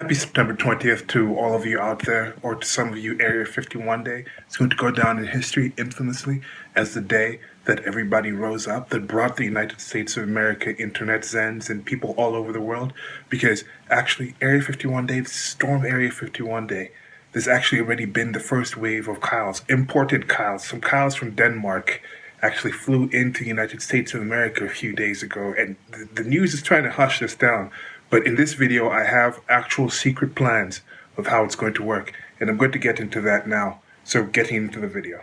Happy September 20th to all of you out there, or to some of you, Area 51 Day. It's going to go down in history infamously as the day that everybody rose up, that brought the United States of America internet zens and people all over the world. Because actually, Area 51 Day, Storm Area 51 Day, there's actually already been the first wave of Kyles, imported Kyles. Some Kyles from Denmark actually flew into the United States of America a few days ago, and the news is trying to hush this down. But in this video, I have actual secret plans of how it's going to work, and I'm going to get into that now. So getting into the video.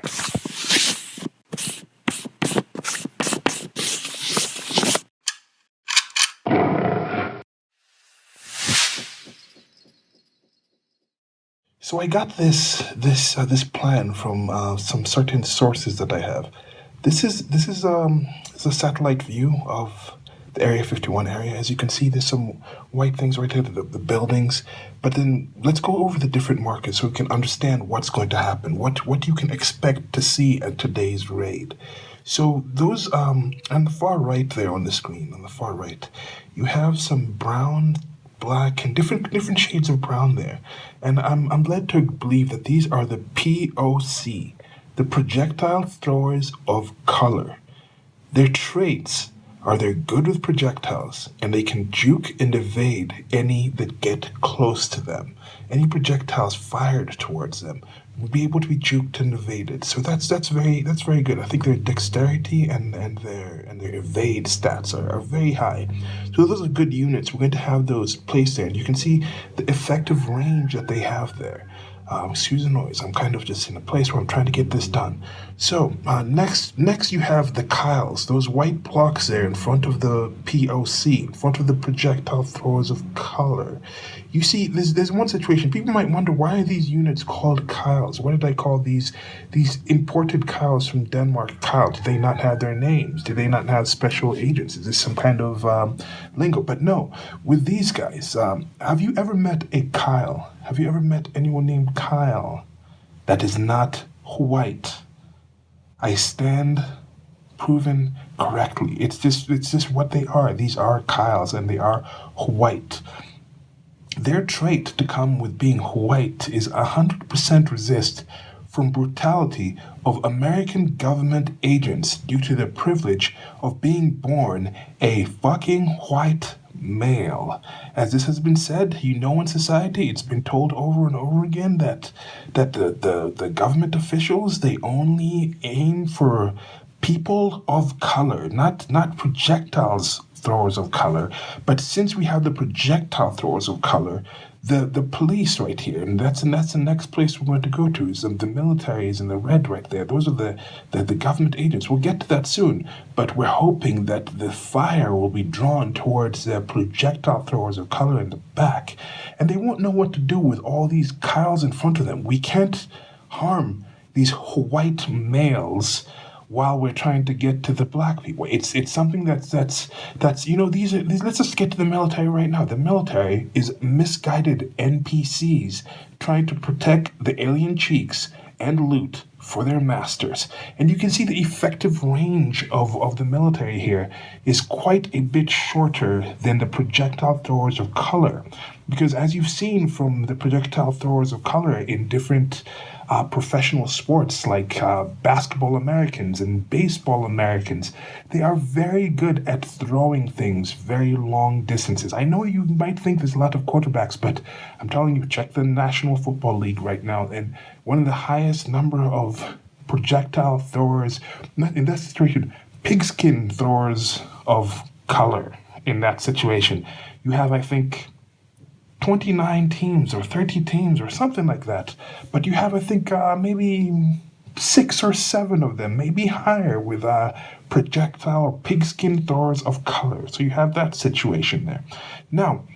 So I got this plan from some certain sources that I have. This is a satellite view of the Area 51 area. As you can see, there's some white things right there, the buildings. But then let's go over the different markers so we can understand what's going to happen, what you can expect to see at today's raid. So those on the far right there on the screen, on the far right, you have some brown, black, and different shades of brown there. And I'm led to believe that these are the POC, the projectile throwers of color. Their traits are they're good with projectiles, and they can juke and evade any that get close to them. Any projectiles fired towards them will be able to be juked and evaded. So that's very good. I think their dexterity and their evade stats are very high. So those are good units. We're going to have those placed there, and you can see the effective range that they have there. Excuse the noise. I'm kind of just in a place where I'm trying to get this done. So next you have the Kyles, those white blocks there in front of the POC, in front of the projectile throwers of color. You see, there's one situation. People might wonder, why are these units called Kyles? Why did I call these imported Kyles from Denmark Kyle? Did they not have their names? Did they not have special agents? Is this some kind of lingo? But no, with these guys, have you ever met a Kyle? Have you ever met anyone named Kyle that is not white? I stand proven correctly. It's just what they are. These are Kyles, and they are white. Their trait to come with being white is 100% resist from brutality of American government agents due to the privilege of being born a fucking white male. As this has been said, in society, it's been told over and over again that the government officials, they only aim for people of color, not projectiles throwers of color. But since we have the projectile throwers of color, the police right here, and that's the next place we're going to go to, is the military is in the red right there. Those are the government agents. We'll get to that soon, but we're hoping that the fire will be drawn towards the projectile throwers of color in the back, and they won't know what to do with all these Kyles in front of them. We can't harm these white males while we're trying to get to the black people. It's something that's these let's just get to the military right now. The military is misguided NPCs trying to protect the alien cheeks and loot for their masters. And you can see the effective range of the military here is quite a bit shorter than the projectile throwers of color. Because as you've seen from the projectile throwers of color in different professional sports like basketball Americans and baseball Americans, they are very good at throwing things very long distances. I know you might think there's a lot of quarterbacks, but I'm telling you, check the National Football League right now, and one of the highest number of projectile throwers, in that situation, pigskin throwers of color in that situation. You have, I think, 29 teams or 30 teams or something like that. But you have, I think, maybe 6 or 7 of them, maybe higher, with projectile or pigskin throwers of color. So you have that situation there. Now,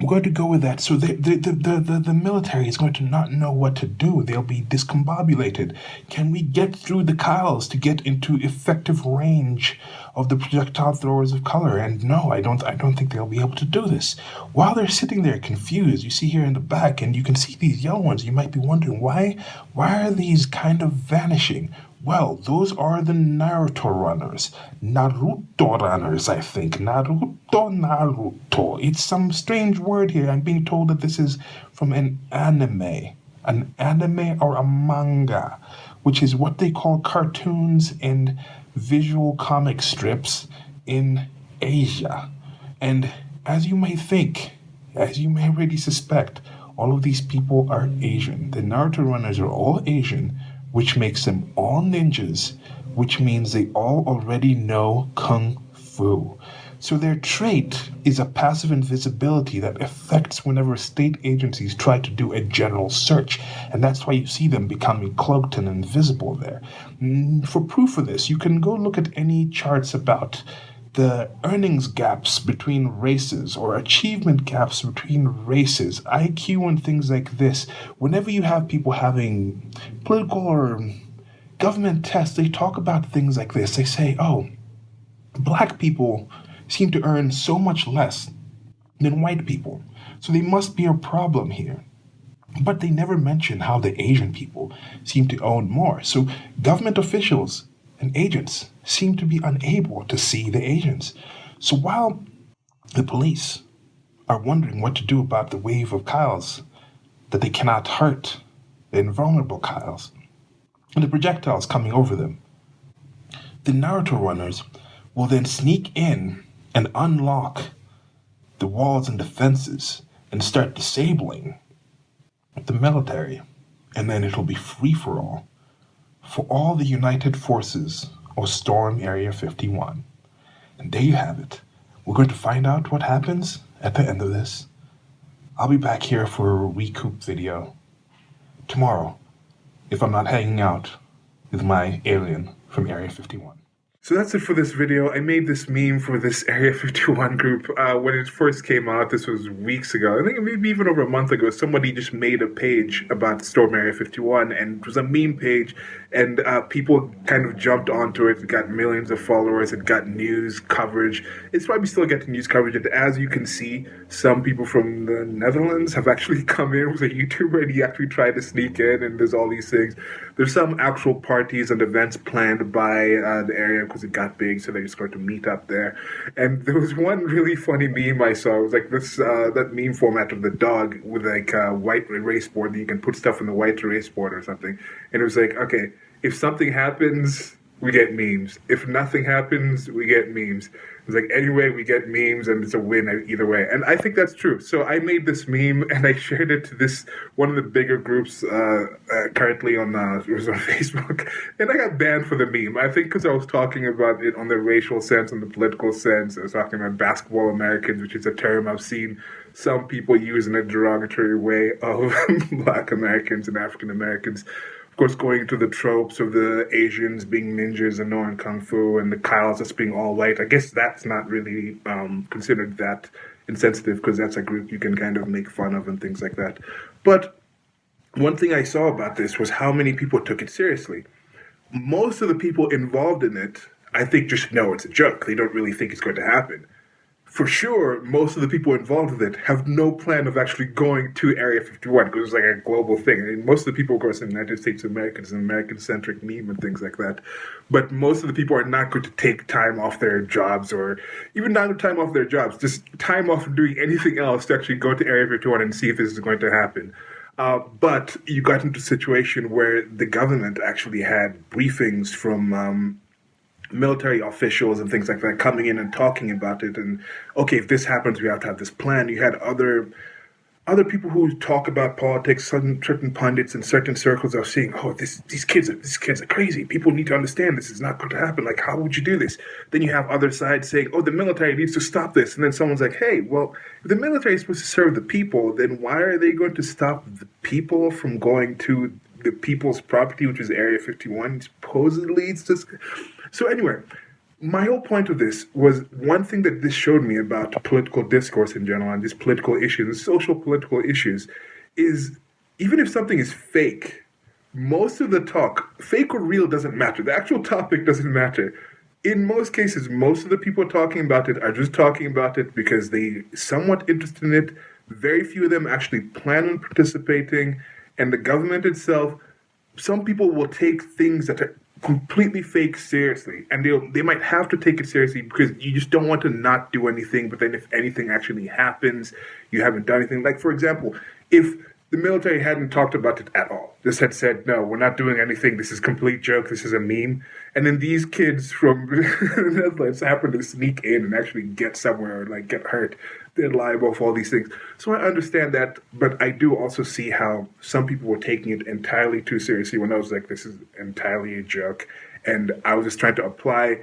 we're going to go with that. So the military is going to not know what to do. They'll be discombobulated. Can we get through the Kyles to get into effective range of the projectile throwers of color? And no, I don't think they'll be able to do this. While they're sitting there confused, you see here in the back, and you can see these yellow ones, you might be wondering, why are these kind of vanishing? Well, those are the Naruto runners. Naruto runners, I think. Naruto. It's some strange word here. I'm being told that this is from an anime. An anime or a manga, which is what they call cartoons and visual comic strips in Asia. And as you may think, as you may already suspect, all of these people are Asian. The Naruto runners are all Asian, which makes them all ninjas, which means they all already know Kung Fu. So their trait is a passive invisibility that affects whenever state agencies try to do a general search. And that's why you see them becoming cloaked and invisible there. For proof of this, you can go look at any charts about the earnings gaps between races or achievement gaps between races, IQ and things like this. Whenever you have people having political or government tests, they talk about things like this. They say, oh, black people seem to earn so much less than white people, so there must be a problem here. But they never mention how the Asian people seem to own more. So government officials and agents seem to be unable to see the Asians. So while the police are wondering what to do about the wave of Kyles that they cannot hurt, the invulnerable Kyles, and the projectiles coming over them, the Naruto runners will then sneak in and unlock the walls and defenses and start disabling the military. And then it'll be free for all the United Forces or Storm Area 51. And there you have it. We're going to find out what happens at the end of this. I'll be back here for a recoup video tomorrow if I'm not hanging out with my alien from Area 51. So that's it for this video. I made this meme for this Area 51 group when it first came out. This was weeks ago. I think maybe even over a month ago. Somebody just made a page about Storm Area 51, and it was a meme page, and people kind of jumped onto it. It got millions of followers. It got news coverage. It's probably still getting news coverage. And as you can see, some people from the Netherlands have actually come in with a YouTuber, and he actually tried to sneak in, and there's all these things. There's some actual parties and events planned by the area because it got big, so they just going to meet up there. And there was one really funny meme I saw. It was like this that meme format of the dog with like a white erase board that you can put stuff in the white erase board or something. And it was like, okay, if something happens, we get memes. If nothing happens, we get memes. It's like, anyway, we get memes, and it's a win either way. And I think that's true. So I made this meme, and I shared it to this one of the bigger groups currently on it was on Facebook. And I got banned for the meme. I think because I was talking about it on the racial sense, on the political sense. I was talking about basketball Americans, which is a term I've seen some people use in a derogatory way of Black Americans and African Americans. Of course, going into the tropes of the Asians being ninjas and knowing Kung Fu and the Kyles just being all white. I guess that's not really considered that insensitive because that's a group you can kind of make fun of and things like that. But one thing I saw about this was how many people took it seriously. Most of the people involved in it, I think, just know it's a joke. They don't really think it's going to happen. For sure, most of the people involved with it have no plan of actually going to Area 51 because it's like a global thing. I mean, most of the people, of course, in the United States of America, it's an American-centric meme and things like that. But most of the people are not going to take time off their jobs or even not time off their jobs, just time off from doing anything else to actually go to Area 51 and see if this is going to happen. But you got into a situation where the government actually had briefings from military officials and things like that coming in and talking about it. And okay, if this happens, we have to have this plan. You had other people who talk about politics, certain pundits in certain circles are saying, oh, these kids are crazy. People need to understand this is not going to happen. Like, how would you do this? Then you have other sides saying, oh, the military needs to stop this. And then someone's like, hey, well, if the military is supposed to serve the people, then why are they going to stop the people from going to the people's property, which is Area 51? Supposedly, it's just... So anyway, my whole point of this was one thing that this showed me about political discourse in general and these political issues, social political issues, is even if something is fake, most of the talk, fake or real, doesn't matter. The actual topic doesn't matter. In most cases, most of the people talking about it are just talking about it because they're somewhat interested in it. Very few of them actually plan on participating. And the government itself, some people will take things that are completely fake seriously, and they might have to take it seriously because you just don't want to not do anything. But then, if anything actually happens, you haven't done anything. Like, for example, if the military hadn't talked about it at all, just had said, "No, we're not doing anything. This is a complete joke. This is a meme," and then these kids from the Netherlands happen to sneak in and actually get somewhere or like get hurt, they're liable for all these things. So I understand that, but I do also see how some people were taking it entirely too seriously when I was like, this is entirely a joke. And I was just trying to apply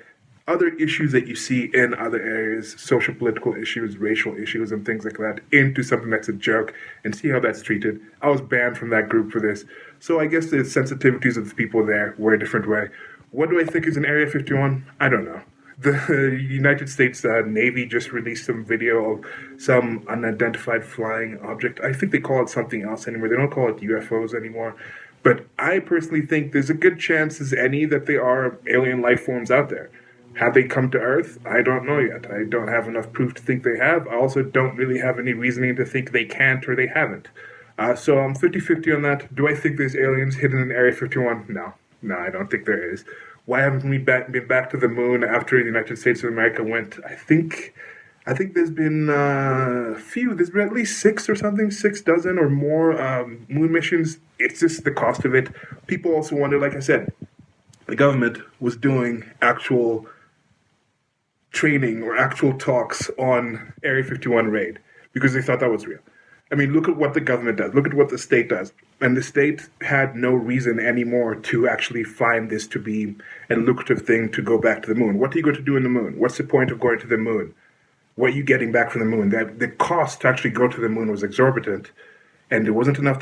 other issues that you see in other areas, social political issues, racial issues, and things like that, into something that's a joke and see how that's treated. I was banned from that group for this. So I guess the sensitivities of the people there were a different way. What do I think is an Area 51? I don't know. The United States Navy just released some video of some unidentified flying object. I think they call it something else anymore. They don't call it UFOs anymore. But I personally think there's a good chance as any that there are alien life forms out there. Have they come to Earth? I don't know yet. I don't have enough proof to think they have. I also don't really have any reasoning to think they can't or they haven't. So I'm 50-50 on that. Do I think there's aliens hidden in Area 51? No. No, I don't think there is. Why haven't we been back to the moon after the United States of America went? I think there's been a few. There's been at least 6 or something, 6 dozen or more moon missions. It's just the cost of it. People also wonder, like I said, the government was doing actual training or actual talks on Area 51 raid because they thought that was real. I mean, look at what the government does. Look at what the state does. And the state had no reason anymore to actually find this to be a lucrative thing to go back to the moon. What are you going to do in the moon? What's the point of going to the moon? What are you getting back from the moon? The cost to actually go to the moon was exorbitant, and there wasn't enough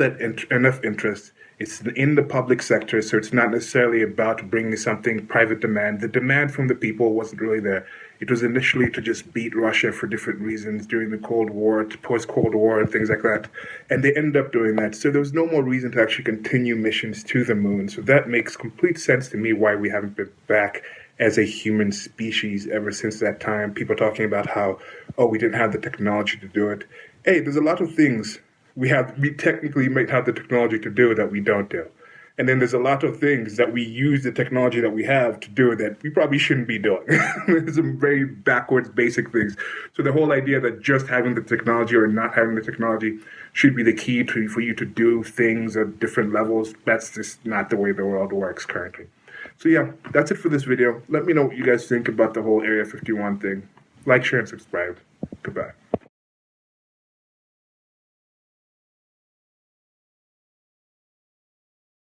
interest. It's in the public sector, so it's not necessarily about bringing something private demand. The demand from the people wasn't really there. It was initially to just beat Russia for different reasons during the Cold War, post-Cold War, and things like that. And they ended up doing that. So there was no more reason to actually continue missions to the moon. So that makes complete sense to me why we haven't been back as a human species ever since that time. People talking about how, we didn't have the technology to do it. Hey, there's a lot of things we technically might have the technology to do that we don't do. And then there's a lot of things that we use the technology that we have to do that we probably shouldn't be doing. There's some very backwards, basic things. So the whole idea that just having the technology or not having the technology should be the key for you to do things at different levels, that's just not the way the world works currently. So yeah, that's it for this video. Let me know what you guys think about the whole Area 51 thing. Like, share, and subscribe.